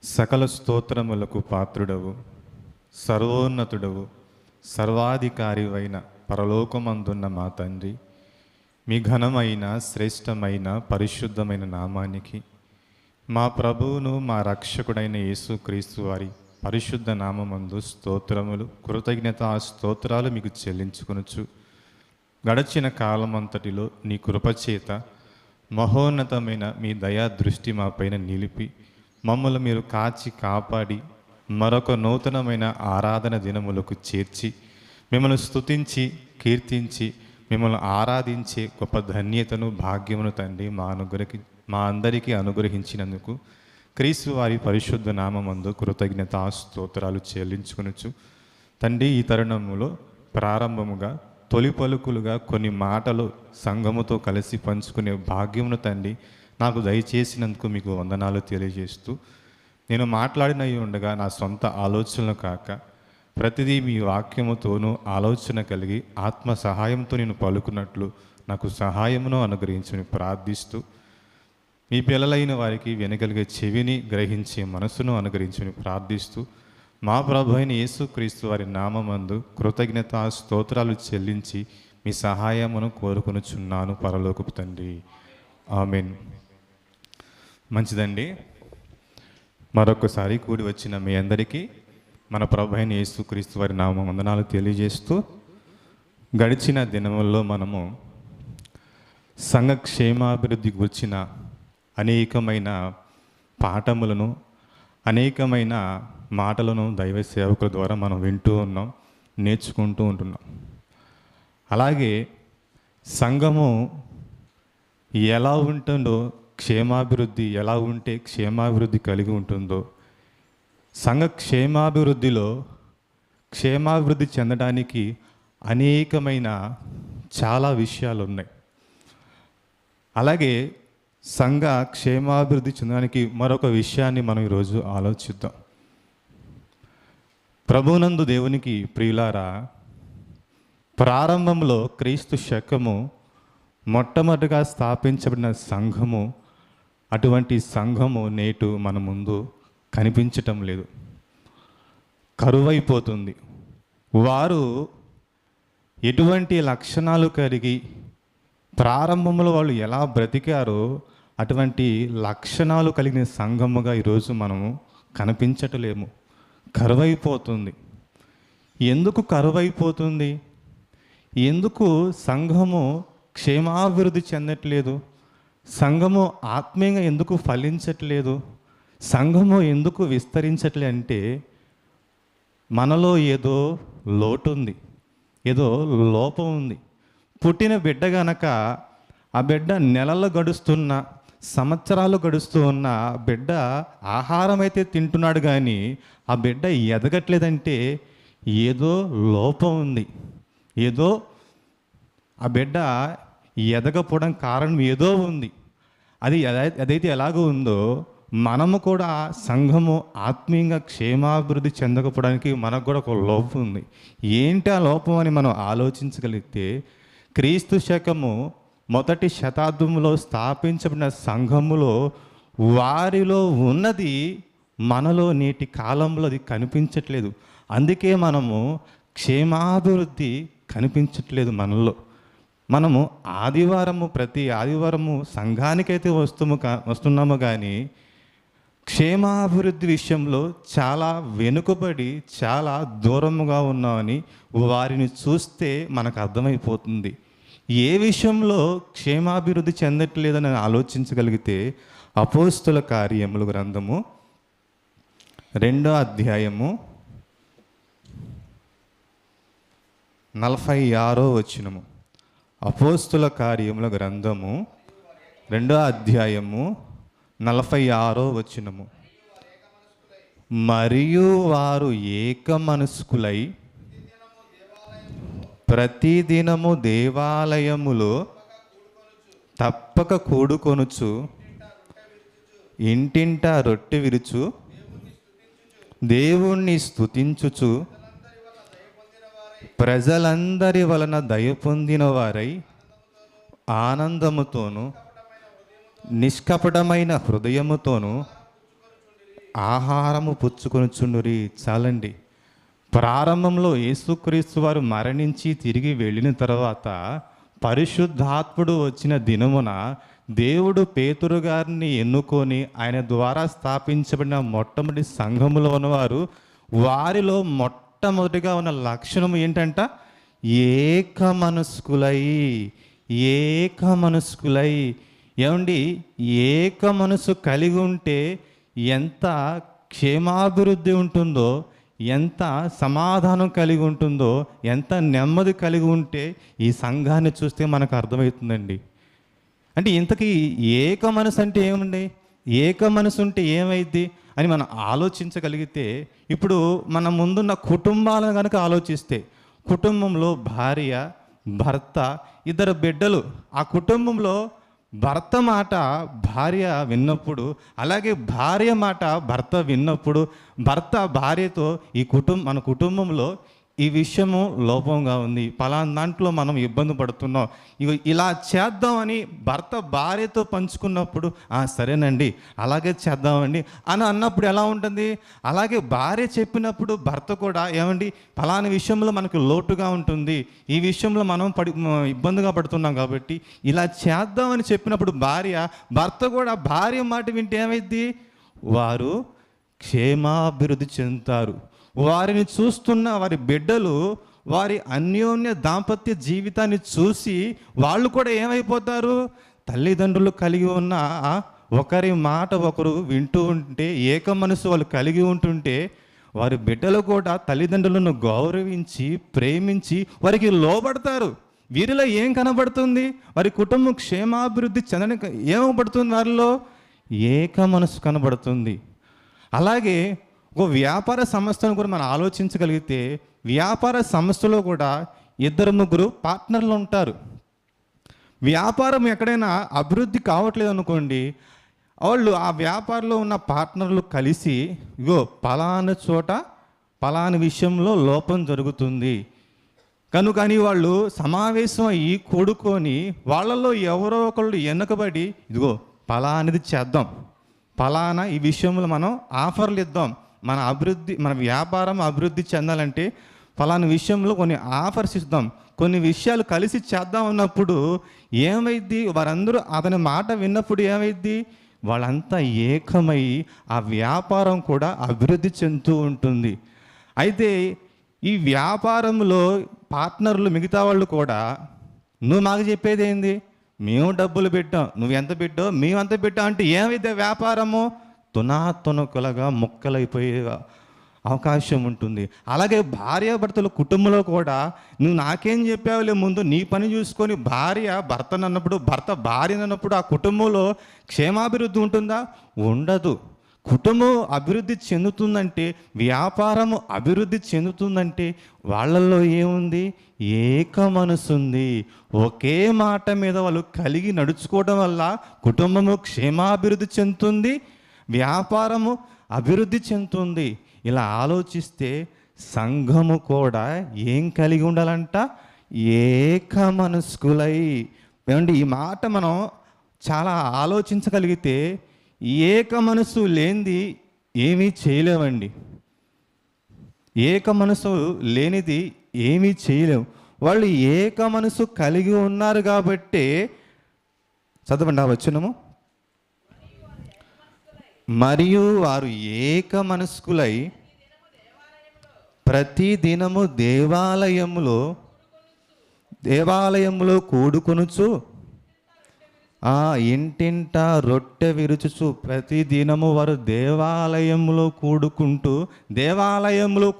సకల స్తోత్రములకు పాత్రుడవు, సర్వోన్నతుడవు, సర్వాధికారివైన పరలోకమందున్న మా తండ్రి, మీ ఘనమైన శ్రేష్టమైన పరిశుద్ధమైన నామానికి, మా ప్రభువును మా రక్షకుడైన యేసుక్రీస్తు వారి పరిశుద్ధ నామమందు స్తోత్రములు, కృతజ్ఞత స్తోత్రాలు మీకు చెల్లించుకొనుచు, గడచిన కాలమంతటిలో నీ కృపచేత మహోన్నతమైన మీ దయా దృష్టి మా పైన నిలిపి మమ్మల్ని మీరు కాచి కాపాడి మరొక నూతనమైన ఆరాధన దినములకు చేర్చి మిమ్మల్ని స్తుతించి కీర్తించి మిమ్మల్ని ఆరాధించే గొప్ప ధన్యతను భాగ్యమును తండ్రి మా అందరికీ అనుగ్రహించినందుకు క్రీస్తు వారి పరిశుద్ధ నామమందు కృతజ్ఞత స్తోత్రాలు చెల్లించుకొనుచు తండ్రి, ఈ తరుణములో ప్రారంభముగా తొలి పలుకులుగా కొన్ని మాటలు సంఘముతో కలిసి పంచుకునే భాగ్యమును తండ్రి నాకు దయచేసినందుకు మీకు వందనాలు తెలియజేస్తూ, నేను మాట్లాడినవి ఉండగా నా సొంత ఆలోచనలు కాక ప్రతిదీ మీ వాక్యముతోనూ ఆలోచన కలిగి ఆత్మ సహాయంతో నేను పలుకున్నట్లు నాకు సహాయమును అనుగ్రహించని ప్రార్థిస్తూ, మీ పిల్లలైన వారికి వినగలిగే చెవిని గ్రహించే మనసును అనుగ్రహించని ప్రార్థిస్తూ, మా ప్రభు అయిన యేసుక్రీస్తు వారి నామమందు కృతజ్ఞత స్తోత్రాలు చెల్లించి మీ సహాయమును కోరుకొనుచున్నాను పరలోకపు తండ్రి. ఆమెన్. మంచిదండి. మరొకసారి కూడి వచ్చిన మీ అందరికీ మన ప్రభు అయిన యేసుక్రీస్తు వారి నామ వందనాలు తెలియజేస్తూ, గడిచిన దినముల్లో మనము సంఘ క్షేమాభివృద్ధి గురించిన అనేకమైన పాఠములను, అనేకమైన మాటలను దైవ సేవకుల ద్వారా మనం వింటూ ఉన్నాం, నేర్చుకుంటూ ఉంటున్నాం. అలాగే సంఘము ఎలా ఉంటుందో, క్షేమాభివృద్ధి ఎలా ఉంటే క్షేమాభివృద్ధి కలిగి ఉంటుందో, సంఘ క్షేమాభివృద్ధి చెందడానికి అనేకమైన చాలా విషయాలు ఉన్నాయి. అలాగే సంఘ క్షేమాభివృద్ధి చెందడానికి మరొక విషయాన్ని మనం ఈరోజు ఆలోచిద్దాం. ప్రభునందు దేవునికి ప్రియులారా, ప్రారంభంలో క్రీస్తు శకము మొట్టమొదటిగా స్థాపించబడిన సంఘము, అటువంటి సంఘము నేటు మన ముందు కనిపించటం లేదు, కరువైపోతుంది. వారు ఎటువంటి లక్షణాలు కలిగి ప్రారంభంలో వాళ్ళు ఎలా బ్రతికారో అటువంటి లక్షణాలు కలిగిన సంఘముగా ఈరోజు మనము కనిపించటలేము, కరువైపోతుంది. ఎందుకు కరువైపోతుంది? ఎందుకు సంఘము క్షేమాభివృద్ధి చెందట్లేదు? సంఘము ఆత్మీయంగా ఎందుకు ఫలించట్లేదు? సంఘము ఎందుకు విస్తరించట్లే అంటే మనలో ఏదో లోటు ఉంది, ఏదో లోపం ఉంది. పుట్టిన బిడ్డ గనక ఆ బిడ్డ నెలలు గడుస్తున్న, సంవత్సరాలు గడుస్తూ ఉన్న బిడ్డ ఆహారం అయితే తింటున్నాడు, కానీ ఆ బిడ్డ ఎదగట్లేదంటే ఏదో లోపం ఉంది. ఏదో ఆ బిడ్డ ఎదగపోవడం కారణం ఏదో ఉంది. అదైతే ఎలాగో ఉందో మనము కూడా సంఘము ఆత్మీయంగా క్షేమాభివృద్ధి చెందకపోవడానికి మనకు కూడా ఒక లోపం ఉంది. ఏంటి ఆ లోపం అని మనం ఆలోచించగలిగితే, క్రీస్తు శకము మొదటి శతాబ్దంలో స్థాపించబడిన సంఘములో వారిలో ఉన్నది మనలో నేటి కాలంలో అది కనిపించట్లేదు. అందుకే మనము క్షేమాభివృద్ధి కనిపించట్లేదు మనలో. మనము ప్రతి ఆదివారము సంఘానికైతే వస్తున్నాము, కానీ క్షేమాభివృద్ధి విషయంలో చాలా వెనుకబడి చాలా దూరముగా ఉన్నామని వారిని చూస్తే మనకు అర్థమైపోతుంది. ఏ విషయంలో క్షేమాభివృద్ధి చెందట్లేదని ఆలోచించగలిగితే, అపోస్తుల కార్యముల గ్రంథము 2వ అధ్యాయము 46వ వచనము. అపోస్తుల కార్యముల గ్రంథము 2వ అధ్యాయము 46వ వచనము. మరియు వారు ఏక మనస్కులై ప్రతిదినము దేవాలయములో తప్పక కూడుకొనుచు, ఇంటింటా రొట్టె విరుచు, దేవుణ్ణి స్తుతించుచు, ప్రజలందరి వలన దయ పొందిన వారై ఆనందముతోను నిష్కపటమైన హృదయముతోను ఆహారము పుచ్చుకొనుచుండురి. చాలండి. ప్రారంభంలో యేసుక్రీస్తు వారు మరణించి తిరిగి వెళ్ళిన తర్వాత పరిశుద్ధాత్ముడు వచ్చిన దినమున దేవుడు పేతురు గారిని ఎన్నుకొని ఆయన ద్వారా స్థాపించబడిన మొట్టమొదటి సంఘములో ఉన్నవారు, వారిలో మొట్టమొదటిగా ఉన్న లక్షణం ఏంటంట? ఏక మనస్కులై. ఏమండి, ఏక మనసు కలిగి ఉంటే ఎంత క్షేమాభివృద్ధి ఉంటుందో, ఎంత సమాధానం కలిగి ఉంటుందో, ఎంత నెమ్మది కలిగి ఉంటే ఈ సంఘాన్ని చూస్తే మనకు అర్థమవుతుందండి. అంటే ఇంతకీ ఏక మనసు అంటే ఏముంది? ఏక మనసు ఉంటే ఏమైద్ది అని మనం ఆలోచించగలిగితే, ఇప్పుడు మన ముందున్న కుటుంబాలను కనుక ఆలోచిస్తే, కుటుంబంలో భార్య, భర్త, 2 బిడ్డలు. ఆ కుటుంబంలో భర్త మాట భార్య విన్నప్పుడు, అలాగే భార్య మాట భర్త విన్నప్పుడు, భర్త భార్యతో మన కుటుంబంలో ఈ విషయము లోపంగా ఉంది, పలానా దాంట్లో మనం ఇబ్బంది పడుతున్నాం, ఇలా చేద్దామని భర్త భార్యతో పంచుకున్నప్పుడు సరేనండి అలాగే చేద్దామండి అని అన్నప్పుడు ఎలా ఉంటుంది? అలాగే భార్య చెప్పినప్పుడు భర్త కూడా ఏమండి పలానా విషయంలో మనకు లోటుగా ఉంటుంది, ఈ విషయంలో మనం ఇబ్బందిగా పడుతున్నాం కాబట్టి ఇలా చేద్దామని చెప్పినప్పుడు భర్త కూడా భార్య మాట వింటే ఏమైద్ది? వారు క్షేమాభివృద్ధి చెందుతారు. వారిని చూస్తున్న వారి బిడ్డలు వారి అన్యోన్య దాంపత్య జీవితాన్ని చూసి వాళ్ళు కూడా ఏమైపోతారు? తల్లిదండ్రులు కలిగి ఉన్న ఒకరి మాట ఒకరు వింటూ ఉంటే, ఏక మనసు వాళ్ళు కలిగి ఉంటుంటే, వారి బిడ్డలు కూడా తల్లిదండ్రులను గౌరవించి ప్రేమించి వారికి లోబడతారు. వీరిలో ఏం కనబడుతుంది? వారి కుటుంబం క్షేమాభివృద్ధి చెందడానికి ఏమబడుతుంది? వారిలో ఏక మనసు కనబడుతుంది. అలాగే ఒక వ్యాపార సంస్థను కూడా మనం ఆలోచించగలిగితే, వ్యాపార సంస్థలో కూడా 2-3 పార్ట్నర్లు ఉంటారు. వ్యాపారం ఎక్కడైనా అభివృద్ధి కావట్లేదు అనుకోండి, వాళ్ళు ఆ వ్యాపారంలో ఉన్న పార్ట్నర్లు కలిసి పలానా చోట పలానా విషయంలో లోపం జరుగుతుంది కనుకని వాళ్ళు సమావేశం అయ్యి కూడుకొని వాళ్ళల్లో ఎవరో ఒకళ్ళు వెనకబడి పలానాది చేద్దాం, పలానా ఈ విషయంలో మనం ఆఫర్లు ఇద్దాం, మన వ్యాపారం అభివృద్ధి చెందాలంటే ఫలానా విషయంలో కొన్ని ఆఫర్స్ ఇద్దాం, కొన్ని విషయాలు కలిసి చేద్దాం అన్నప్పుడు ఏమైద్ది? వారందరూ అతని మాట విన్నప్పుడు ఏమైద్ది? వాళ్ళంతా ఏకమై ఆ వ్యాపారం కూడా అభివృద్ధి చెందుతూ ఉంటుంది. అయితే ఈ వ్యాపారంలో పార్ట్నర్లు మిగతా వాళ్ళు కూడా, నువ్వు మాకు చెప్పేది ఏంది? మేము డబ్బులు పెట్టాం, నువ్వు ఎంత పెట్టావు, మేము ఎంత పెట్టాం అంటే ఏమైతే వ్యాపారము తునాతునకులుగా మొక్కలైపోయే అవకాశం ఉంటుంది. అలాగే భార్యాభర్తల కుటుంబంలో కూడా, నువ్వు నాకేం చెప్పావులే, ముందు నీ పని చూసుకొని భార్య భర్తను అన్నప్పుడు, భర్త భార్యను అన్నప్పుడు ఆ కుటుంబంలో క్షేమాభివృద్ధి ఉంటుందా? ఉండదు. కుటుంబం అభివృద్ధి చెందుతుందంటే, వ్యాపారము అభివృద్ధి చెందుతుందంటే వాళ్ళల్లో ఏముంది? ఏక మనసుంది. ఒకే మాట మీద వాళ్ళు కలిగి నడుచుకోవడం వల్ల కుటుంబము క్షేమాభివృద్ధి చెందుతుంది, వ్యాపారము అభివృద్ధి చెందుతుంది. ఇలా ఆలోచిస్తే సంఘము కూడా ఏం కలిగి ఉండాలంట? ఏక మనస్కులై. ఏమండి, ఈ మాట మనం చాలా ఆలోచించగలిగితే, ఏక మనసు లేనిది ఏమీ చేయలేమండి. ఏక మనసు లేనిది ఏమీ చేయలేము. వాళ్ళు ఏక మనసు కలిగి ఉన్నారు కాబట్టి, చదవండి ఆ వచనము. మరియు వారు ఏక మనస్కులై ప్రతి దినము దేవాలయములో కూడుకొనుచు ఇంటింట రొట్టె విరుచుచు. ప్రతి దినము వారు దేవాలయంలో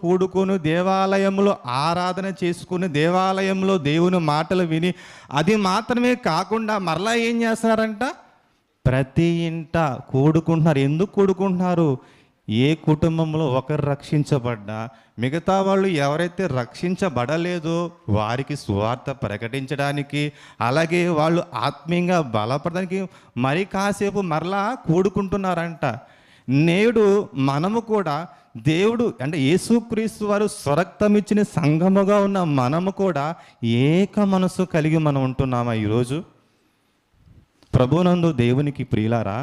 కూడుకొని దేవాలయంలో ఆరాధన చేసుకుని, దేవాలయంలో దేవుని మాటలు విని, అది మాత్రమే కాకుండా మరలా ఏం చేస్తున్నారంట? ప్రతి ఇంట కూడుకుంటున్నారు. ఎందుకు కూడుకుంటున్నారు? ఏ కుటుంబంలో ఒకరు రక్షించబడ్డా మిగతా వాళ్ళు ఎవరైతే రక్షించబడలేదో వారికి సువార్త ప్రకటించడానికి, అలాగే వాళ్ళు ఆత్మీయంగా బలపడడానికి మరి కాసేపు మరలా కూడుకుంటున్నారంట. నేడు మనము కూడా దేవుడు అంటే యేసుక్రీస్తు వారు స్వరక్తమిచ్చిన సంఘముగా ఉన్న మనము కూడా ఏక మనసు కలిగి మనం ఉంటున్నామా ఈరోజు? ప్రభునందు దేవునికి ప్రియులారా,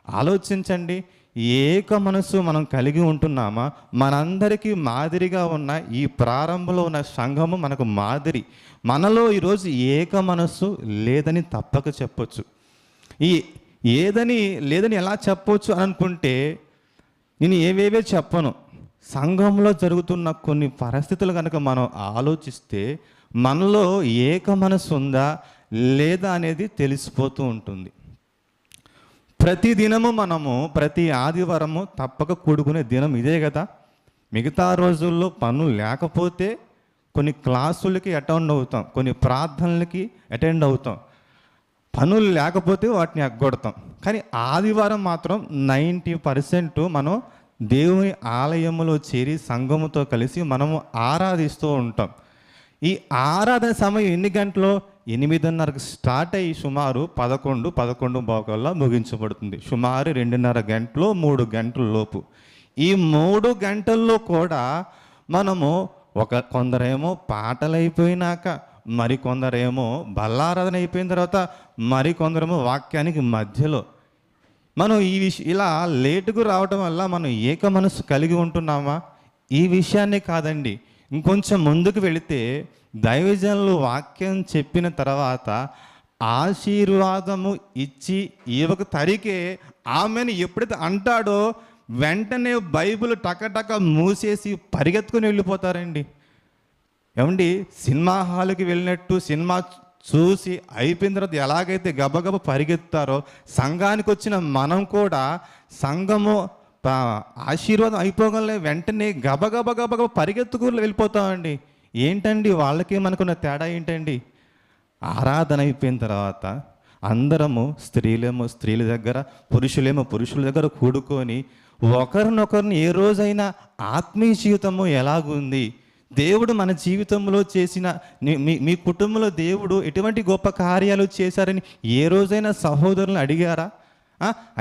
ఆలోచించండి. ఏక మనసు మనం కలిగి ఉంటున్నామా? మనందరికీ మాదిరిగా ఉన్న ఈ ప్రారంభంలో ఉన్న సంఘము మనకు మాదిరి. మనలో ఈరోజు ఏక మనస్సు లేదని తప్పక చెప్పొచ్చు. ఈ లేదని ఎలా చెప్పొచ్చు అని అనుకుంటే, నేను ఏవేవే చెప్పను, సంఘంలో జరుగుతున్న కొన్ని పరిస్థితులు కనుక మనం ఆలోచిస్తే మనలో ఏక మనసు ఉందా లేదా అనేది తెలిసిపోతూ ఉంటుంది. ప్రతి దినము మనము ప్రతి ఆదివారము తప్పక కూడుకునే దినం ఇదే కదా. మిగతా రోజుల్లో పనులు లేకపోతే కొన్ని క్లాసులకి అటెండ్ అవుతాం, కొన్ని ప్రార్థనలకి అటెండ్ అవుతాం. పనులు లేకపోతే వాటిని ఎగ్గొడతాం. కానీ ఆదివారం మాత్రం 90% మనం దేవుని ఆలయంలో చేరి సంఘముతో కలిసి మనము ఆరాధిస్తూ ఉంటాం. ఈ ఆరాధన సమయం ఎన్ని గంటలు? 8:30కి స్టార్ట్ అయ్యి సుమారు 11:15 ముగించబడుతుంది. సుమారు 2:30 గంటలు 3 గంటల లోపు. ఈ 3 గంటల్లో కూడా మనము కొందరేమో పాటలు అయిపోయినాక, మరికొందరేమో బల్లారాధన అయిపోయిన తర్వాత, మరికొందరేమో వాక్యానికి మధ్యలో మనం ఇలా లేటుకు రావటం వల్ల మనం ఏక మనసు కలిగి ఉంటున్నామా? ఈ విషయాన్ని కాదండి, ఇంకొంచెం ముందుకు వెళితే దైవజనులు వాక్యం చెప్పిన తర్వాత ఆశీర్వాదము ఇచ్చి ఈవకు తరికే ఆమెను ఎప్పుడైతే అంటాడో వెంటనే బైబిల్ టకటక మూసేసి పరిగెత్తుకుని వెళ్ళిపోతారండి. ఏమండి, సినిమా హాల్కి వెళ్ళినట్టు సినిమా చూసి అయిపోయిన తర్వాత ఎలాగైతే గబగబ పరిగెత్తారో, సంఘానికి వచ్చిన మనం కూడా సంఘము ఆశీర్వాదం అయిపోగలే వెంటనే గబగబ పరిగెత్తుకు వెళ్ళిపోతామండి. ఏంటండి వాళ్ళకి మనకున్న తేడా ఏంటండి? ఆరాధన అయిపోయిన తర్వాత అందరము స్త్రీలేమో స్త్రీల దగ్గర, పురుషులేమో పురుషుల దగ్గర కూడుకొని ఒకరినొకరిని ఏ రోజైనా ఆత్మీయ జీవితము ఎలాగుంది, దేవుడు మన జీవితంలో చేసిన మీ కుటుంబంలో దేవుడు ఎటువంటి గొప్ప కార్యాలు చేశారని ఏ రోజైనా సహోదరులను అడిగారా?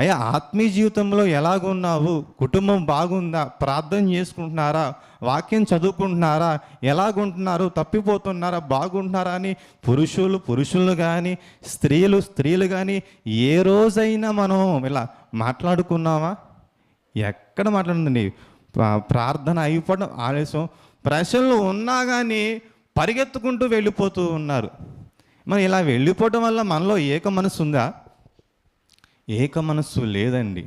అయ్యా, ఆత్మీయ జీవితంలో ఎలాగున్నావు, కుటుంబం బాగుందా, ప్రార్థన చేసుకుంటున్నారా, వాక్యం చదువుకుంటున్నారా, ఎలాగుంటున్నారు, తప్పిపోతున్నారా, బాగుంటున్నారా అని పురుషులు కానీ స్త్రీలు కానీ ఏ రోజైనా మనం ఇలా మాట్లాడుకున్నావా? ఎక్కడ మాట్లాడిందండి? ప్రార్థన అయిపోవడం ఆలస్యం, ప్రశ్నలు ఉన్నా కానీ పరిగెత్తుకుంటూ వెళ్ళిపోతూ ఉన్నారు. మరి ఇలా వెళ్ళిపోవడం వల్ల మనలో ఏక మనసు ఉందా? ఏక మనస్సు లేదండి.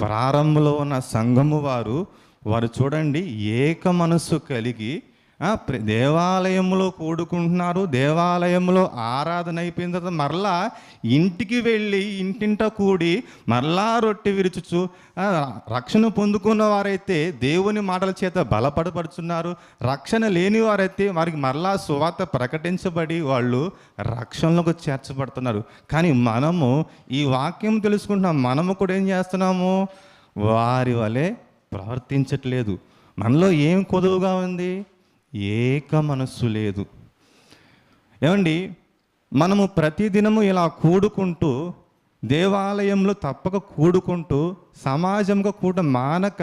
ప్రారంభంలో ఉన్న సంఘము వారు చూడండి, ఏక మనస్సు కలిగి దేవాలయంలో కూడుకుంటున్నారు. దేవాలయంలో ఆరాధన అయిపోయిన తర్వాత మరలా ఇంటికి వెళ్ళి ఇంటింట కూడి మరలా రొట్టె విరుచుచు రక్షణ పొందుకున్న వారైతే దేవుని మాటల చేత బలపడపడుచున్నారు. రక్షణ లేని వారైతే వారికి మరలా సువార్త ప్రకటించబడి వాళ్ళు రక్షణలోకి చేర్చబడుతున్నారు. కానీ మనము ఈ వాక్యం తెలుసుకుంటున్నాం, మనము కూడా ఏం చేస్తున్నాము? వారి వలె ప్రవర్తించట్లేదు. మనలో ఏం కొదువుగా ఉంది? ఏక మనస్సు లేదు. ఏమండి, మనము ప్రతిదినము ఇలా కూడుకుంటూ దేవాలయంలో తప్పక కూడుకుంటూ సమాజంగా కూడా మానక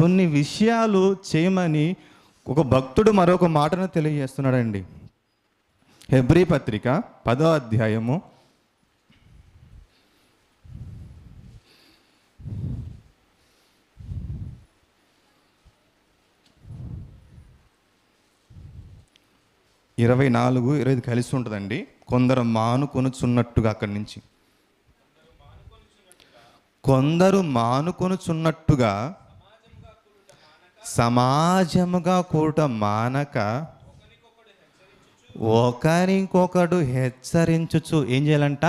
కొన్ని విషయాలు చేయమని ఒక భక్తుడు మరొక మాటను తెలియజేస్తున్నాడండి. హెబ్రీ పత్రిక 10వ అధ్యాయము 24-25 కలిసి ఉంటుందండి. కొందరు మానుకొనుచున్నట్టుగా, అక్కడి నుంచి కొందరు మానుకొనుచున్నట్టుగా సమాజముగా కూట మానక ఒకరికొకడు హెచ్చరించుచు. ఏం చేయాలంట?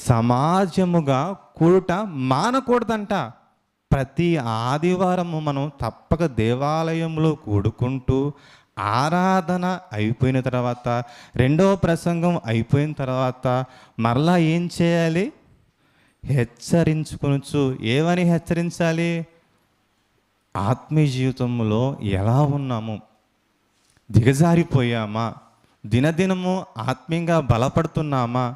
సమాజముగా కూట మానకూడదంట. ప్రతి ఆదివారము మనం తప్పక దేవాలయంలో కూడుకుంటూ ఆరాధన అయిపోయిన తర్వాత, రెండవ ప్రసంగం అయిపోయిన తర్వాత మరలా ఏం చేయాలి? హెచ్చరించుకొనొచ్చు. ఏమని హెచ్చరించాలి? ఆత్మీయ జీవితంలో ఎలా ఉన్నాము? దిగజారిపోయామా? దినదినము ఆత్మీయంగా బలపడుతున్నామా?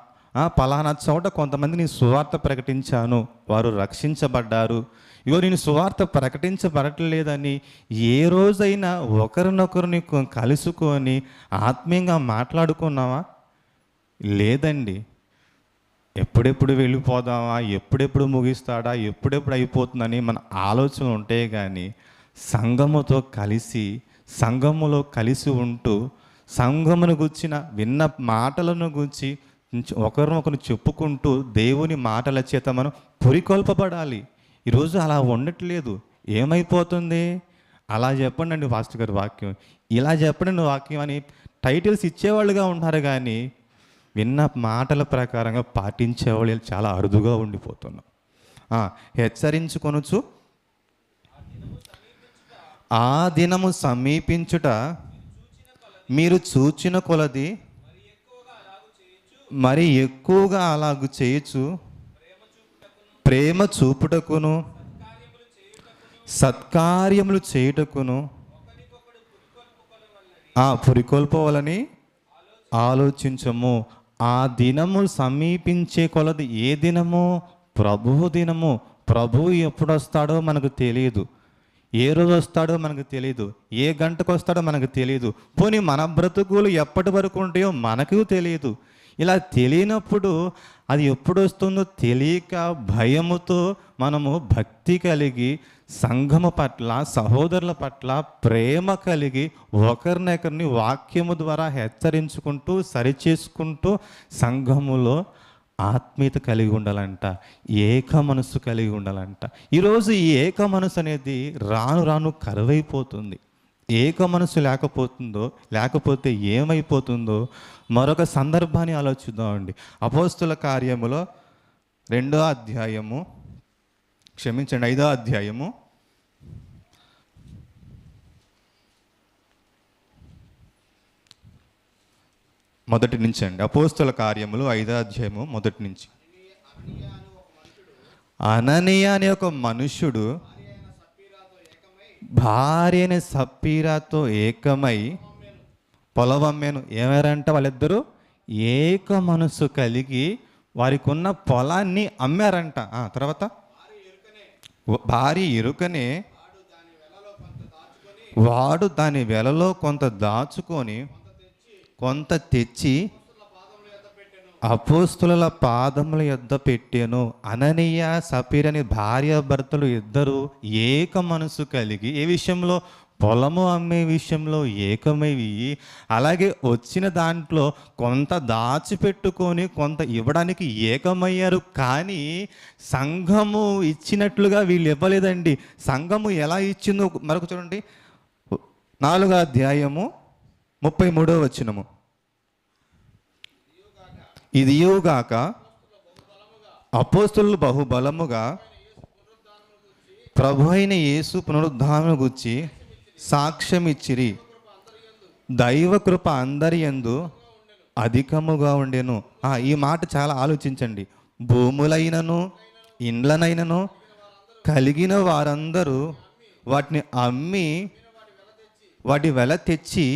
పలానా చోట కొంతమందిని సువార్త ప్రకటించాను, వారు రక్షించబడ్డారు, ఇగో నేను సువార్త ప్రకటించబడట్లేదని ఏ రోజైనా ఒకరినొకరిని కలుసుకొని ఆత్మీయంగా మాట్లాడుకున్నావా? లేదండి. ఎప్పుడెప్పుడు వెళ్ళిపోదామా, ఎప్పుడెప్పుడు ముగిస్తాడా, ఎప్పుడెప్పుడు అయిపోతుందని మన ఆలోచనలు ఉంటాయి. కానీ సంఘముతో కలిసి, సంఘములో కలిసి ఉంటూ, సంఘమును గుర్చిన విన్న మాటలను గురించి ఒకరినొకరు చెప్పుకుంటూ దేవుని మాటల చేత మనం పురికొల్పబడాలి. ఈరోజు అలా ఉండట్లేదు. ఏమైపోతుంది? అలా చెప్పండి పాస్టర్ గారి వాక్యం, ఇలా చెప్పండి వాక్యం అని టైటిల్స్ ఇచ్చేవాళ్ళుగా ఉన్నారు. కానీ విన్న మాటల ప్రకారంగా పాటించేవాళ్ళు చాలా అరుదుగా ఉండిపోతున్నాం. హెచ్చరించుకొనుచు ఆ దినము సమీపించుట మీరు చూచిన కొలది మరి ఎక్కువగా అలాగు చేయొచ్చు, ప్రేమ చూపుటకును సత్కార్యములు చేయుటకును పురికొల్పవాలని ఆలోచించము. ఆ దినము సమీపించే కొలది. ఏ దినము? ప్రభువు దినము. ప్రభువు ఎప్పుడు వస్తాడో మనకు తెలియదు, ఏ రోజు వస్తాడో మనకు తెలియదు, ఏ గంటకు వస్తాడో మనకు తెలియదు. పోనీ మన బ్రతుకులు ఎప్పటి వరకు ఉంటాయో మనకు తెలియదు. ఇలా తెలియనప్పుడు అది ఎప్పుడు వస్తుందో తెలియక భయముతో మనము భక్తి కలిగి సంఘము పట్ల, సహోదరుల పట్ల ప్రేమ కలిగి ఒకరినొకరిని వాక్యము ద్వారా హెచ్చరించుకుంటూ సరిచేసుకుంటూ సంఘములో ఆత్మీయత కలిగి ఉండాలంట, ఏక మనసు కలిగి ఉండాలంట. ఈరోజు ఈ ఏక మనసు అనేది రాను రాను కరువైపోతుంది. ఏక మనసు లేకపోతే ఏమైపోతుందో మరొక సందర్భాన్ని ఆలోచిద్దామండి. అపోస్తుల కార్యములో 5వ అధ్యాయము, 5వ అధ్యాయము మొదటి నుంచి అండి. అపోస్తుల కార్యములు 5వ అధ్యాయము మొదటి నుంచి. అననీయ అనే ఒక మనుష్యుడు భార్య అయిన సప్పీరాతో ఏకమై పొలం అమ్మాను. ఏమారంట? వాళ్ళిద్దరూ ఏక మనసు కలిగి వారికి ఉన్న పొలాన్ని అమ్మారంట. తర్వాత భార్య ఎరుకనే వాడు దాని వెలలో కొంత దాచుకొని కొంత తెచ్చి అపోస్తుల పాదముల యొద్ద పెట్టాను. అననీయ సపీర అనే భార్య భర్తలు ఇద్దరు ఏక మనసు కలిగి ఏ విషయంలో? పొలము అమ్మే విషయంలో ఏకమైవి. అలాగే వచ్చిన దాంట్లో కొంత దాచిపెట్టుకొని కొంత ఇవ్వడానికి ఏకమయ్యారు. కానీ సంఘము ఇచ్చినట్లుగా వీళ్ళు ఇవ్వలేదండి. సంఘము ఎలా ఇచ్చిందో మరొక చూడండి, 4వ అధ్యాయము 33వ వచనము. ఇదియుగాక అపోస్తులు బహుబలముగా ప్రభు అయిన యేసు పునరుద్ధానమును గూర్చి సాక్ష్యం ఇచ్చిరి. దైవ కృప అందరి యందు అధికముగా ఉండెను. ఈ మాట చాలా ఆలోచించండి. భూములైనను ఇండ్లనైనను కలిగిన వారందరూ వాటిని అమ్మి వాటి వెల తెచ్చి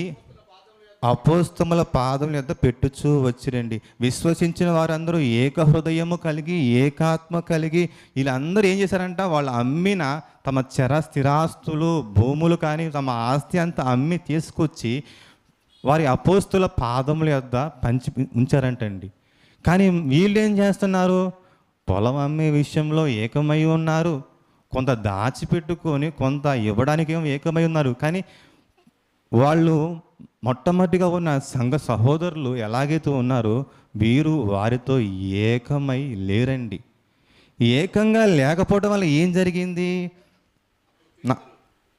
అపోస్తముల పాదముల యొద్ద పెట్టుచూ వచ్చిరండి. విశ్వసించిన వారందరూ ఏక హృదయము కలిగి ఏకాత్మ కలిగి వీళ్ళందరూ ఏం చేశారంట? వాళ్ళు అమ్మిన తమ స్థిరాస్తులు భూములు కానీ తమ ఆస్తి అంతా అమ్మి తీసుకొచ్చి వారి అపోస్తుల పాదముల యొద్ద పంచి ఉంచారంటండి. కానీ వీళ్ళు ఏం చేస్తున్నారు? పొలం అమ్మే విషయంలో ఏకమై ఉన్నారు, కొంత దాచిపెట్టుకొని కొంత ఇవ్వడానికి ఏకమై ఉన్నారు. కానీ వాళ్ళు మొట్టమొదటిగా ఉన్న సంఘ సహోదరులు ఎలాగైతే ఉన్నారో వీరు వారితో ఏకమై లేరండి. ఏకంగా లేకపోవడం వల్ల ఏం జరిగింది?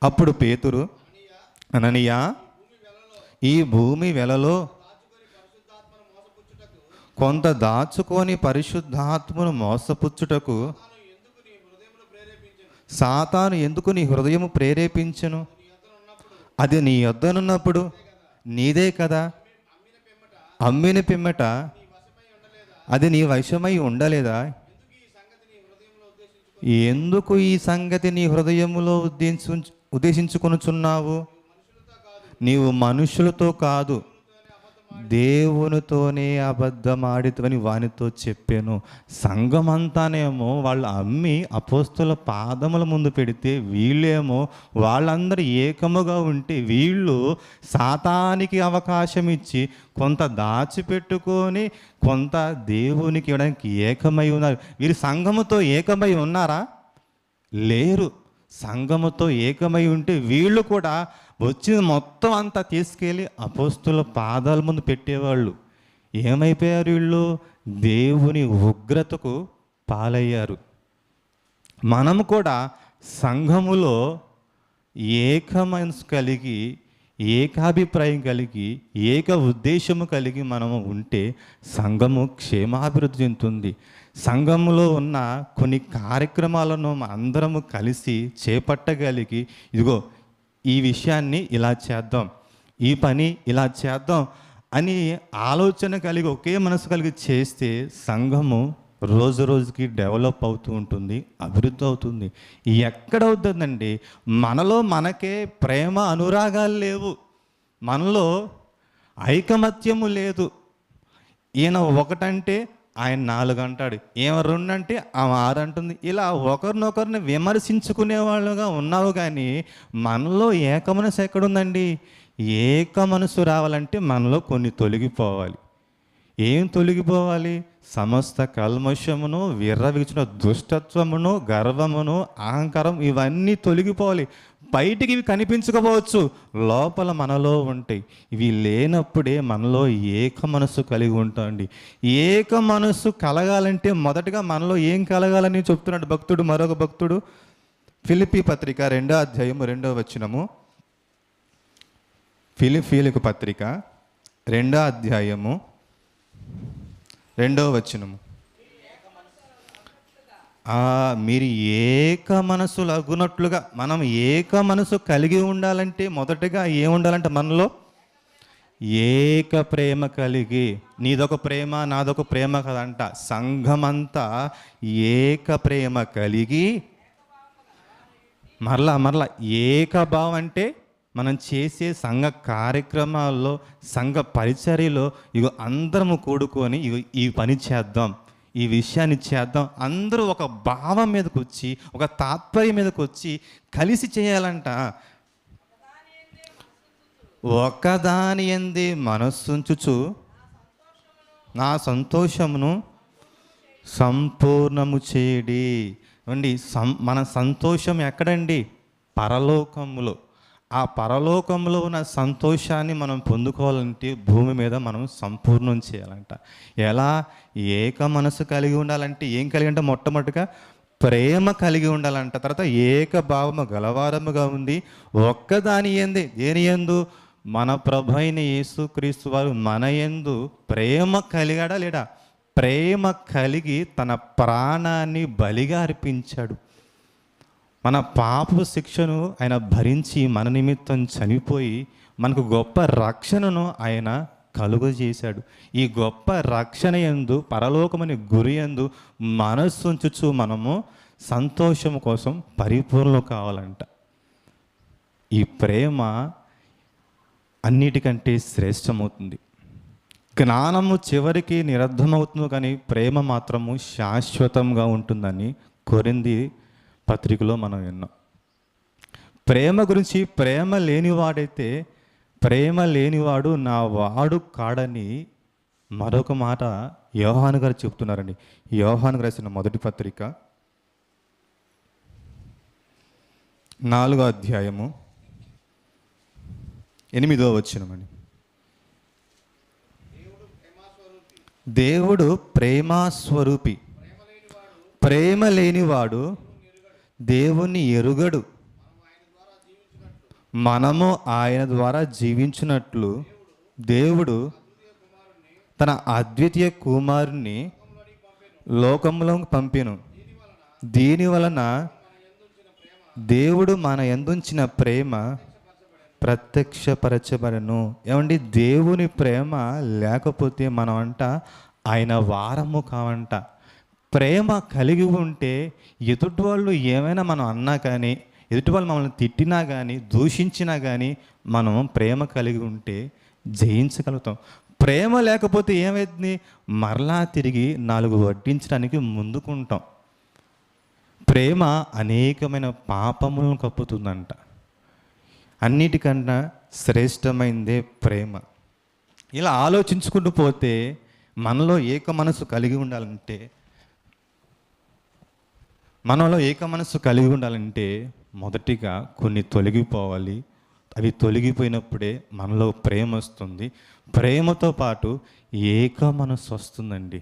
అప్పుడు పేతురు, అననీయ, ఈ భూమి వెలలో కొంత దాచుకొని పరిశుద్ధాత్మను మోసపుచ్చుటకు సాతాను ఎందుకు నీ హృదయము ప్రేరేపించను? అది నీ యొద్దనున్నప్పుడు నీదే కదా. అమ్మిన పిమ్మట అది నీ వశమై ఉండలేదా? ఎందుకు ఈ సంగతి నీ హృదయములో ఉద్దేశించుకొనుచున్నావు? నీవు మనుషులతో కాదు దేవునితోనే అబద్ధమాడితవని వానితో చెప్పాను. సంఘమంతానేమో వాళ్ళు అమ్మి అపోస్తుల పాదముల ముందు పెడితే, వీళ్ళేమో వాళ్ళందరూ ఏకముగా ఉంటే వీళ్ళు సాతానికి అవకాశం ఇచ్చి కొంత దాచిపెట్టుకొని కొంత దేవునికి ఇవ్వడానికి ఏకమై ఉన్నారు. వీరు సంఘముతో ఏకమై ఉన్నారా? లేరు. సంఘముతో ఏకమై ఉంటే వీళ్ళు కూడా వచ్చిన మొత్తం అంతా తీసుకెళ్ళి అపోస్తుల పాదాల ముందు పెట్టేవాళ్ళు. ఏమైపోయారు వీళ్ళు? దేవుని ఉగ్రతకు పాలయ్యారు. మనము కూడా సంఘములో ఏక మనసు కలిగి, ఏకాభిప్రాయం కలిగి, ఏక ఉద్దేశము కలిగి మనము ఉంటే సంఘము క్షేమాభివృద్ధి చెందుతుంది. సంఘంలో ఉన్న కొన్ని కార్యక్రమాలను అందరము కలిసి చేపట్టగలిగి, ఇదిగో ఈ విషయాన్ని ఇలా చేద్దాం, ఈ పని ఇలా చేద్దాం అని ఆలోచన కలిగి ఒకే మనసు కలిగి చేస్తే సంఘము రోజు రోజుకి డెవలప్ అవుతూ ఉంటుంది, అభివృద్ధి అవుతుంది. ఎక్కడవుతుందండి? మనలో మనకే ప్రేమ అనురాగాలు లేవు, మనలో ఐకమత్యము లేదు. ఈయన ఒకటంటే ఆయన 4 అంటాడు, ఏమో 2 అంటే ఆమె 6 అంటుంది. ఇలా ఒకరినొకరిని విమర్శించుకునే వాళ్ళుగా ఉన్నావు. కానీ మనలో ఏక మనసు ఎక్కడుందండి? ఏక మనసు రావాలంటే మనలో కొన్ని తొలగిపోవాలి. ఏం తొలగిపోవాలి? సమస్త కల్మషమును, విర్రవీచిన దుష్టత్వమును, గర్వమును, అహంకారం ఇవన్నీ తొలగిపోవాలి. బయటికి ఇవి కనిపించకపోవచ్చు, లోపల మనలో ఉంటాయి. ఇవి లేనప్పుడే మనలో ఏక మనసు కలిగి ఉంటామండి. ఏక మనసు కలగాలంటే మొదటగా మనలో ఏం కలగాలని చెప్తున్నాడు భక్తుడు, మరొక భక్తుడు. ఫిలిప్పీ పత్రిక 2వ అధ్యాయము 2వ వచనము. ఫిలిప్పీలకు పత్రిక 2వ అధ్యాయము 2వ వచనము. మీరు ఏక మనసు అగునట్లుగా, మనం ఏక మనసు కలిగి ఉండాలంటే మొదటగా ఏముండాలంటే మనలో ఏక ప్రేమ కలిగి, నీదొక ప్రేమ నాదొక ప్రేమ కదంట, సంఘమంతా ఏక ప్రేమ కలిగి, మరలా ఏకభావం అంటే మనం చేసే సంఘ కార్యక్రమాల్లో, సంఘ పరిచర్యలో ఇగో అందరము కూడుకొని ఇగో ఈ పని చేద్దాం, ఈ విషయాన్ని చేద్దాం, అందరూ ఒక భావం మీదకి వచ్చి, ఒక తాత్పర్యం మీదకి వచ్చి కలిసి చేయాలంట. ఒకదాని యందే మనస్సుంచుచు నా సంతోషమును సంపూర్ణము చేయడి. అండి, మన సంతోషం ఎక్కడండి? పరలోకములో. ఆ పరలోకంలో ఉన్న సంతోషాన్ని మనం పొందుకోవాలంటే భూమి మీద మనం సంపూర్ణం చేయాలంట. ఎలా? ఏక మనసు కలిగి ఉండాలంటే ఏం కలిగి అంటే మొట్టమొదటిగా ప్రేమ కలిగి ఉండాలంట. తర్వాత ఏకభావము గలవారముగా ఉంది. ఒక్కదాని యందే, దేని యందు? మన ప్రభు అయిన యేసుక్రీస్తు వారు మన యందు ప్రేమ కలిగాడా లేడా? ప్రేమ కలిగి తన ప్రాణాన్ని బలిగా అర్పించాడు. మన పాప శిక్షను ఆయన భరించి మన నిమిత్తం చనిపోయి మనకు గొప్ప రక్షణను ఆయన కలుగజేశాడు. ఈ గొప్ప రక్షణ యందు, పరలోకమని గురి యందు మనస్సుంచుచు మనము సంతోషం కోసం పరిపూర్ణం కావాలంట. ఈ ప్రేమ అన్నిటికంటే శ్రేష్టమవుతుంది. జ్ఞానము చివరికి నిరర్ధమవుతుంది, కానీ ప్రేమ మాత్రము శాశ్వతంగా ఉంటుందని కొరింథీ పత్రికలో మనం విన్నాం. ప్రేమ గురించి, ప్రేమ లేనివాడైతే ప్రేమ లేనివాడు నా వాడు కాడని మరొక మాట యోహాను గారు చెప్తున్నారండి. యోహాను గారు రాసిన మొదటి పత్రిక 4వ అధ్యాయము 8వ వచనమండి. దేవుడు ప్రేమాస్వరూపి, ప్రేమ లేనివాడు దేవుణ్ణి ఎరుగడు. మనము ఆయన ద్వారా జీవించినట్లు దేవుడు తన అద్వితీయ కుమారుని లోకంలో పంపెను. దీని వలన దేవుడు మన యందుంచిన ప్రేమ ప్రత్యక్షపరచబడను. ఏమండి, దేవుని ప్రేమ లేకపోతే మనం అంట ఆయన వారము కావంట. ప్రేమ కలిగి ఉంటే ఎదుటి వాళ్ళు ఏమైనా మనం అన్నా కానీ, ఎదుటి వాళ్ళు మమ్మల్ని తిట్టినా కానీ, దూషించినా కానీ మనం ప్రేమ కలిగి ఉంటే జయించగలుగుతాం. ప్రేమ లేకపోతే ఏమైంది? మరలా తిరిగి 4 వడ్డించడానికి ముందుకుంటాం. ప్రేమ అనేకమైన పాపములను కప్పుతుందంట. అన్నిటికన్నా శ్రేష్టమైందే ప్రేమ. ఇలా ఆలోచించుకుంటూ పోతే మనలో ఏక మనసు కలిగి ఉండాలంటే మొదటిగా కొన్ని తొలగిపోవాలి. అవి తొలగిపోయినప్పుడే మనలో ప్రేమ వస్తుంది. ప్రేమతో పాటు ఏక మనసు వస్తుందండి.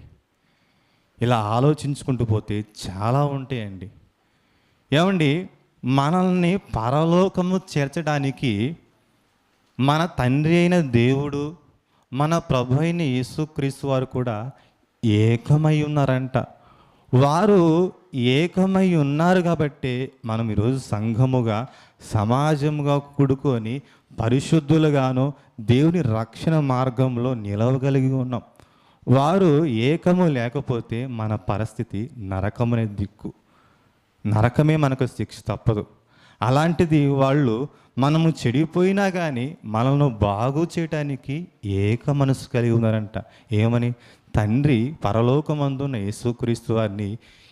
ఇలా ఆలోచించుకుంటూ పోతే చాలా ఉంటాయండి. ఏమండి, మనల్ని పరలోకము చేర్చడానికి మన తండ్రి అయిన దేవుడు, మన ప్రభు అయిన యేసుక్రీస్తు వారు కూడా ఏకమై ఉన్నారంట. వారు ఏకమై ఉన్నారు కాబట్టి మనం ఈరోజు సంఘముగా, సమాజముగా కూడుకొని పరిశుద్ధులుగాను దేవుని రక్షణ మార్గంలో నిలవగలిగి ఉన్నాం. వారు ఏకము లేకపోతే మన పరిస్థితి నరకమనే దిక్కు, నరకమే మనకు శిక్ష తప్పదు. అలాంటిది వాళ్ళు మనము చెడిపోయినా కానీ మనల్ని బాగు చేయటానికి ఏక మనసు కలిగి ఉన్నారంట. ఏమని? తండ్రి పరలోకమందున్న యేసుక్రీస్తు వారిని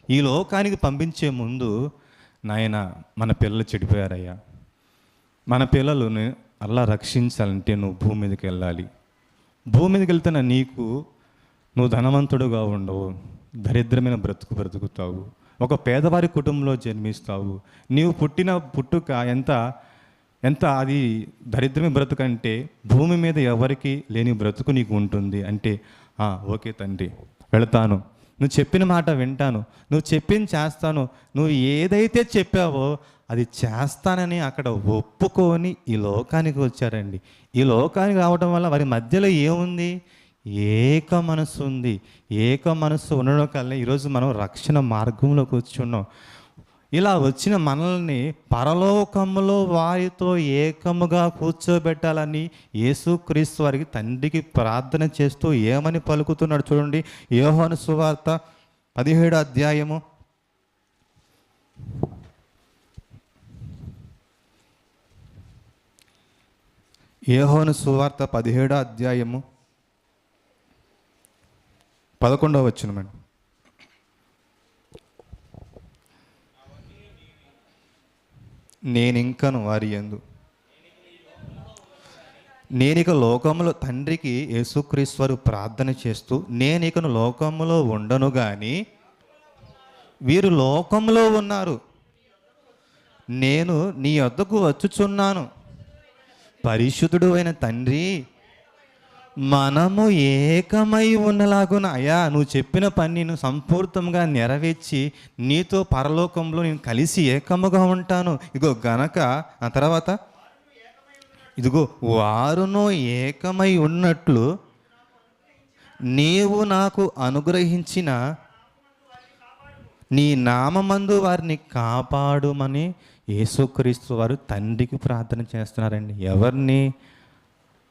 ఈ లోకానికి పంపించే ముందు, నాయన మన పిల్లలు చెడిపోయారయ్యా, మన పిల్లలను అలా రక్షించాలంటే నువ్వు భూమి మీదకి వెళ్ళాలి. భూమి మీదకి వెళ్తున్న నువ్వు ధనవంతుడుగా ఉండవు, దరిద్రమైన బ్రతుకుతావు, ఒక పేదవారి కుటుంబంలో జన్మిస్తావు. నీవు పుట్టిన పుట్టుక ఎంత అది దరిద్రమైన బ్రతుకంటే భూమి మీద ఎవరికి లేని బ్రతుకు నీకు ఉంటుంది అంటే, ఓకే తండ్రి వెళతాను, నువ్వు చెప్పిన మాట వింటాను, నువ్వు చెప్పింది చేస్తాను, నువ్వు ఏదైతే చెప్పావో అది చేస్తానని అక్కడ ఒప్పుకొని ఈ లోకానికి వచ్చారండి. ఈ లోకానికి రావడం వల్ల వారి మధ్యలో ఏముంది? ఏక మనసు ఉంది. ఏక మనసు ఉండడం కల్లా ఈరోజు మనం రక్షణ మార్గంలోకి వచ్చున్నాం. ఇలా వచ్చిన మనల్ని పరలోకములో వారితో ఏకముగా కూర్చోబెట్టాలని యేసుక్రీస్తు వారికి తండ్రికి ప్రార్థన చేస్తూ ఏమని పలుకుతున్నాడు చూడండి. యోహాను సువార్త 17వ అధ్యాయము 11వ వచనం. నేనింకను వారి యందు, నేనిక లోకములో, తండ్రికి యేసుక్రీస్తు ప్రార్థన చేస్తూ, నేనికను లోకములో ఉండను కానీ వీరు లోకములో ఉన్నారు, నేను నీ వద్దకు వచ్చుచున్నాను. పరిశుద్ధుడు అయిన తండ్రి, మనము ఏకమై ఉన్నలాగున అయ్యా, నువ్వు చెప్పిన పని నేను సంపూర్ణంగా నెరవేర్చి నీతో పరలోకంలో నేను కలిసి ఏకముగా ఉంటాను. ఇగో గనక ఆ తర్వాత ఇదిగో వారును ఏకమై ఉన్నట్లు నీవు నాకు అనుగ్రహించిన నీ నామమందు వారిని కాపాడుమని యేసుక్రీస్తు వారు తండ్రికి ప్రార్థన చేస్తున్నారండి. ఎవరిని?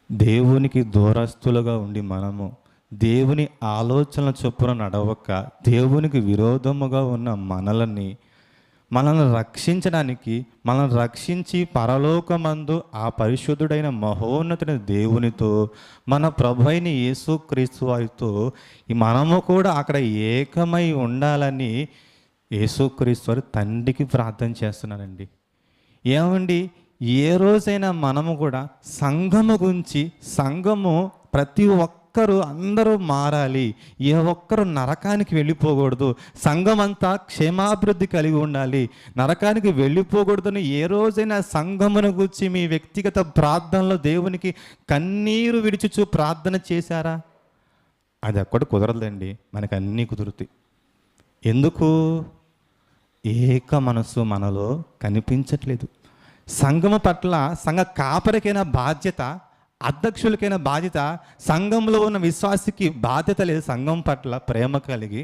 దేవునికి దూరస్తులుగా ఉండి మనము దేవుని ఆలోచనల చొప్పున నడవక దేవునికి విరోధముగా ఉన్న మనల్ని రక్షించడానికి, మనల్ని రక్షించి పరలోకమందు ఆ పరిశుద్ధుడైన మహోన్నతుడైన దేవునితో, మన ప్రభు అయిన యేసుక్రీస్తు వారితో మనము కూడా అక్కడ ఏకమై ఉండాలని యేసుక్రీస్తు వారు తండ్రికి ప్రార్థన చేస్తున్నారండి. ఏమండి, ఏ రోజైనా మనము కూడా సంఘము గురించి, సంఘము ప్రతి ఒక్కరూ అందరూ మారాలి, ఏ ఒక్కరు నరకానికి వెళ్ళిపోకూడదు, సంఘం అంతా క్షేమాభివృద్ధి కలిగి ఉండాలి, నరకానికి వెళ్ళిపోకూడదని ఏ రోజైనా సంఘమును గురించి మీ వ్యక్తిగత ప్రార్థనలో దేవునికి కన్నీరు విడిచుచు ప్రార్థన చేశారా? అది అక్కడ కుదరదండి. మనకు అన్నీ కుదురుతాయి. ఎందుకు? ఏక మనసు మనలో కనిపించట్లేదు. సంఘము పట్ల సంఘ కాపరికైన బాధ్యత, అధ్యక్షులకైన బాధ్యత, సంఘంలో ఉన్న విశ్వాసికి బాధ్యత లేదు. సంఘం పట్ల ప్రేమ కలిగి,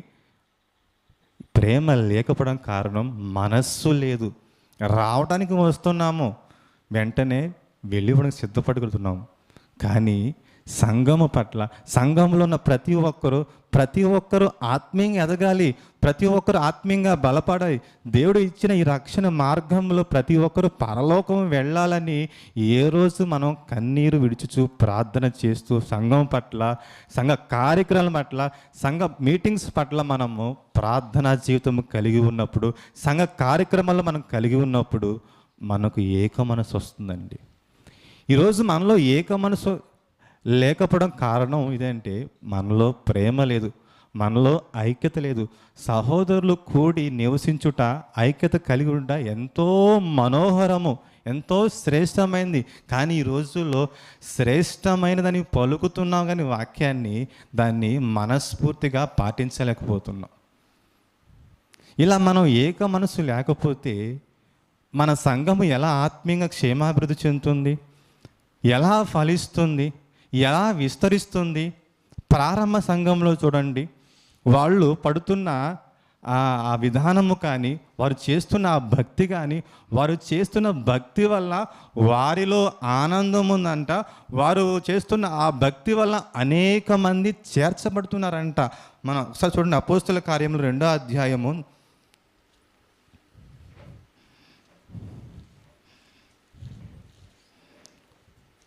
ప్రేమ లేకపోవడం కారణం మనస్సు లేదు. రావడానికి వస్తున్నాము, వెంటనే వెళ్ళిపోవడానికి సిద్ధపడుతున్నాము, కానీ సంఘము పట్ల, సంఘంలో ఉన్న ప్రతి ఒక్కరూ ప్రతి ఒక్కరూ ఆత్మీయంగా ఎదగాలి, ప్రతి ఒక్కరు ఆత్మీయంగా బలపడాలి. దేవుడు ఇచ్చిన ఈ రక్షణ మార్గంలో ప్రతి ఒక్కరూ పరలోకం వెళ్ళాలని ఏ రోజు మనం కన్నీరు విడుచుచు ప్రార్థన చేస్తూ సంఘం పట్ల, సంఘ కార్యక్రమాల పట్ల, సంఘ మీటింగ్స్ పట్ల మనము ప్రార్థనా జీవితం కలిగి ఉన్నప్పుడు, సంఘ కార్యక్రమాల్లో మనం కలిగి ఉన్నప్పుడు మనకు ఏక మనసు వస్తుందండి. ఈరోజు మనలో ఏక మనసు లేకపోవడం కారణం ఇదంటే మనలో ప్రేమ లేదు, మనలో ఐక్యత లేదు. సహోదరులు కూడి నివసించుట, ఐక్యత కలిగి ఉంట ఎంతో మనోహరము, ఎంతో శ్రేష్టమైనది. కానీ ఈ రోజుల్లో శ్రేష్టమైనదని పలుకుతున్నాం, కానీ వాక్యాన్ని దాన్ని మనస్ఫూర్తిగా పాటించలేకపోతున్నాం. ఇలా మనం ఏక మనసు లేకపోతే మన సంఘము ఎలా ఆత్మీయంగా క్షేమాభివృద్ధి చెందుతుంది, ఎలా ఫలిస్తుంది, ఎలా విస్తరిస్తుంది? ప్రారంభ సంఘంలో చూడండి, వాళ్ళు పడుతున్న ఆ విధానము కానీ, వారు చేస్తున్న ఆ భక్తి కానీ, వారు చేస్తున్న భక్తి వల్ల వారిలో ఆనందం ఉందంట. వారు చేస్తున్న ఆ భక్తి వల్ల అనేక మంది చేర్చబడుతున్నారంట. మనం ఒకసారి చూడండి, అపోస్తుల కార్యములు 2వ అధ్యాయము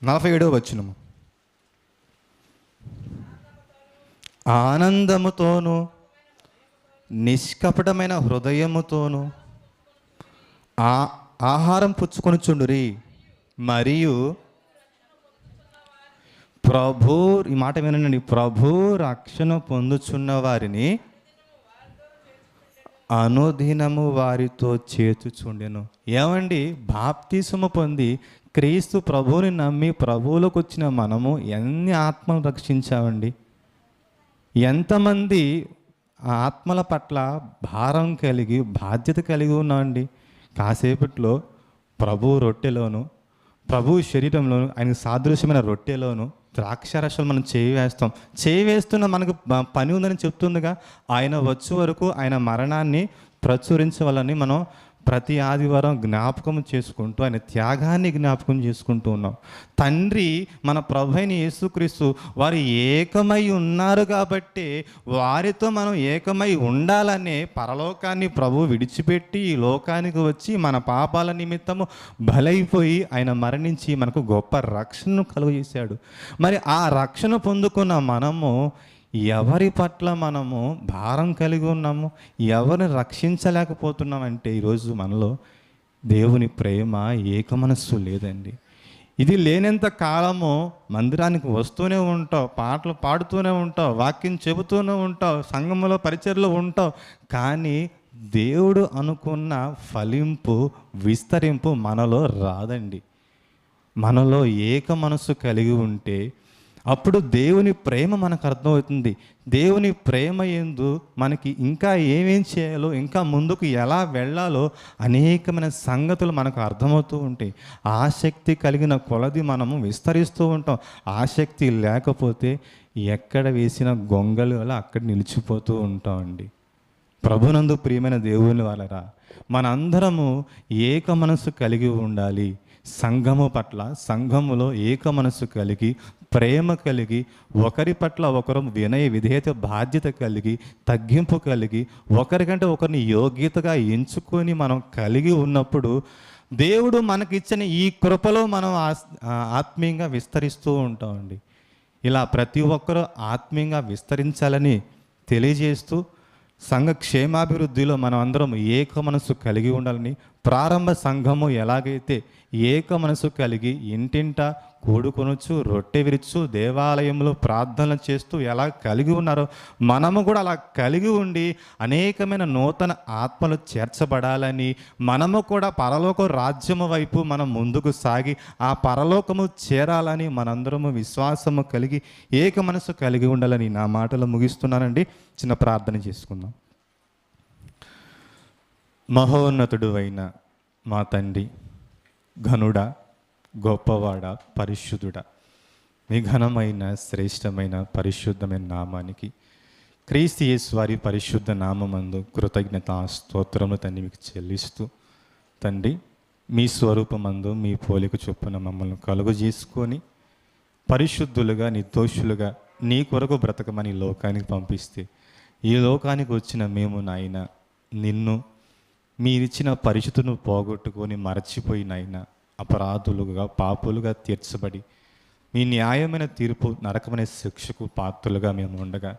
47వ వచనము. ఆనందముతోను నిష్కపటమైన హృదయముతోను ఆహారం పుచ్చుకొనుచుండురి, మరియు ప్రభు, ఈ మాట వినండి, ప్రభు రక్షణ పొందుచున్న వారిని అనుదినము వారితో చేర్చుచుండెను. ఏమండి, బాప్తిసము పొంది క్రీస్తు ప్రభువుని నమ్మి ప్రభువులోకి వచ్చిన మనము ఎన్ని ఆత్మలు రక్షించామండి? ఎంతమంది ఆత్మల పట్ల భారం కలిగి బాధ్యత కలిగి ఉన్నామండి? కాసేపట్లో ప్రభు రొట్టెలోను, ప్రభు శరీరంలోను, ఆయన సాదృశ్యమైన రొట్టెలోను ద్రాక్షారసాలు మనం చేయి వేస్తున్న మనకు పని ఉందని చెప్తుందిగా. ఆయన వచ్చే వరకు ఆయన మరణాన్ని ప్రచురించవాలని మనం ప్రతి ఆదివారం జ్ఞాపకం చేసుకుంటూ ఆయన త్యాగాన్ని జ్ఞాపకం చేసుకుంటూ ఉన్నాం. తండ్రి మన ప్రభు అయిన యేసుక్రీస్తు వారు ఏకమై ఉన్నారు కాబట్టి వారితో మనం ఏకమై ఉండాలనే పరలోకాన్ని ప్రభు విడిచిపెట్టి ఈ లోకానికి వచ్చి మన పాపాల నిమిత్తము బలైపోయి ఆయన మరణించి మనకు గొప్ప రక్షణను కలుగజేశాడు. మరి ఆ రక్షణ పొందుకున్న మనము ఎవరి పట్ల మనము భారం కలిగి ఉన్నాము, ఎవరిని రక్షించలేకపోతున్నామంటే ఈరోజు మనలో దేవుని ప్రేమ ఏక మనస్సు లేదండి. ఇది లేనంత కాలము మందిరానికి వస్తూనే ఉంటావు, పాటలు పాడుతూనే ఉంటావు, వాక్యం చెబుతూనే ఉంటావు, సంఘంలో పరిచర్లో ఉంటావు, కానీ దేవుడు అనుకున్న ఫలింపు, విస్తరింపు మనలో రాదండి. మనలో ఏక మనస్సు కలిగి ఉంటే అప్పుడు దేవుని ప్రేమ మనకు అర్థమవుతుంది. దేవుని ప్రేమ యందు మనకి ఇంకా ఏమేం చేయాలో, ఇంకా ముందుకు ఎలా వెళ్ళాలో అనేకమైన సంగతులు మనకు అర్థమవుతూ ఉంటాయి. ఆసక్తి కలిగిన కొలది మనము విస్తరిస్తూ ఉంటాం. ఆసక్తి లేకపోతే ఎక్కడ వేసిన గొంగలు అలా అక్కడ నిలిచిపోతూ ఉంటామండి. ప్రభునందు ప్రియమైన దేవుని వాళ్ళరా, మనందరము ఏక మనసు కలిగి ఉండాలి. సంఘము పట్ల, సంఘములో ఏక మనసు కలిగి, ప్రేమ కలిగి, ఒకరి పట్ల ఒకరు వినయ విధేయత బాధ్యత కలిగి, తగ్గింపు కలిగి, ఒకరికంటే ఒకరిని యోగ్యతగా ఎంచుకొని మనం కలిగి ఉన్నప్పుడు దేవుడు మనకిచ్చిన ఈ కృపలో మనం ఆత్మీయంగా విస్తరిస్తూ ఉంటామండి. ఇలా ప్రతి ఒక్కరూ ఆత్మీయంగా విస్తరించాలని తెలియజేస్తూ సంఘ క్షేమాభివృద్ధిలో మనం అందరం ఏక మనసు కలిగి ఉండాలని, ప్రారంభ సంఘము ఎలాగైతే ఏక మనసు కలిగి ఇంటింట కూడుకొనొచ్చు, రొట్టె విరుచు, దేవాలయంలో ప్రార్థనలు చేస్తూ ఎలా కలిగి ఉన్నారో మనము కూడా అలా కలిగి ఉండి అనేకమైన నూతన ఆత్మలు చేర్చబడాలని, మనము కూడా పరలోక రాజ్యము వైపు మనం ముందుకు సాగి ఆ పరలోకము చేరాలని మనందరము విశ్వాసము కలిగి ఏక మనసు కలిగి ఉండాలని నా మాటలు ముగిస్తున్నానండి. చిన్న ప్రార్థన చేసుకుందాం. మహోన్నతుడు అయిన మా తండ్రి, ఘనుడా, గొప్పవాడ, పరిశుద్ధుడా, మీ ఘనమైన శ్రేష్టమైన పరిశుద్ధమైన నామానికి, క్రీస్తు యేసు వారి పరిశుద్ధ నామమందు కృతజ్ఞత స్తోత్రము తండ్రి మీకు చెల్లిస్తూ, తండ్రి మీ స్వరూపమందు మీ పోలిక చొప్పున మమ్మల్ని కలుగు చేసుకొని పరిశుద్ధులుగా, నిర్దోషులుగా నీ కొరకు బ్రతకమని ఈ లోకానికి పంపిస్తే ఈ లోకానికి వచ్చిన మేము నాయన నిన్ను మీరిచ్చిన పరిశుద్ధును పోగొట్టుకొని మరచిపోయి నాయన అపరాధులుగా పాపులుగా తీర్చబడి మీ న్యాయమైన తీర్పు నరకమైన శిక్షకు పాత్రులుగా మేము ఉండగా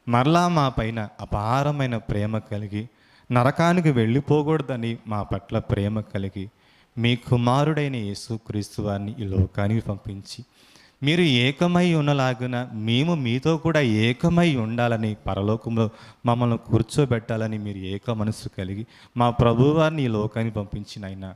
మరలా మా పైన అపారమైన ప్రేమ కలిగి నరకానికి వెళ్ళిపోకూడదని మా పట్ల ప్రేమ కలిగి మీ కుమారుడైన యేసుక్రీస్తు వారిని ఈ లోకానికి పంపించి మీరు ఏకమై ఉన్నలాగున మేము మీతో కూడా ఏకమై ఉండాలని పరలోకంలో మమ్మల్ని కూర్చోబెట్టాలని మీరు ఏక మనసు కలిగి మా ప్రభువారిని ఈ లోకానికి పంపించిన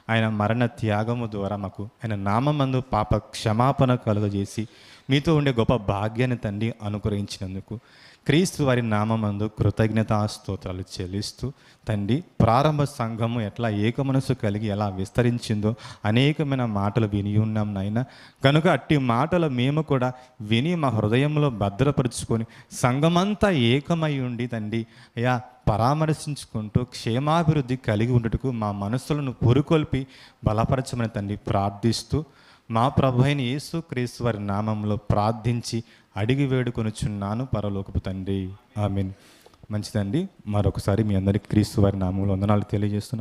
ఆయన మరణ త్యాగము ద్వారా మాకు ఆయన నామందు పాప క్షమాపణ కలుగజేసి మీతో ఉండే గొప్ప భాగ్యాన్ని తండ్రి అనుగ్రహించినందుకు క్రీస్తు వారి నామందు కృతజ్ఞతా స్తోత్రాలు చెల్లిస్తూ తండ్రి ప్రారంభ సంఘము ఎట్లా ఏక మనసు కలిగి ఎలా విస్తరించిందో అనేకమైన మాటలు విని ఉన్నాం నాయన. కనుక అట్టి మాటలు మేము కూడా విని మా హృదయంలో భద్రపరుచుకొని సంఘమంతా ఏకమై ఉండి తండ్రి అయ్యా పరామర్శించుకుంటూ క్షేమాభివృద్ధి కలిగి ఉండటకు మా మనసులను పురుకొల్పి బలపరచమని తండ్రి ప్రార్థిస్తూ మా ప్రభు అయిన యేసుక్రీస్తు వారి నామంలో ప్రార్థించి అడిగి వేడుకొనుచున్నాను పరలోకపు తండ్రి. ఆమేన్. మంచిదండి, మరొకసారి మీ అందరికీ క్రీస్తు వారి నామంలో వందనాలు తెలియజేస్తున్నాను.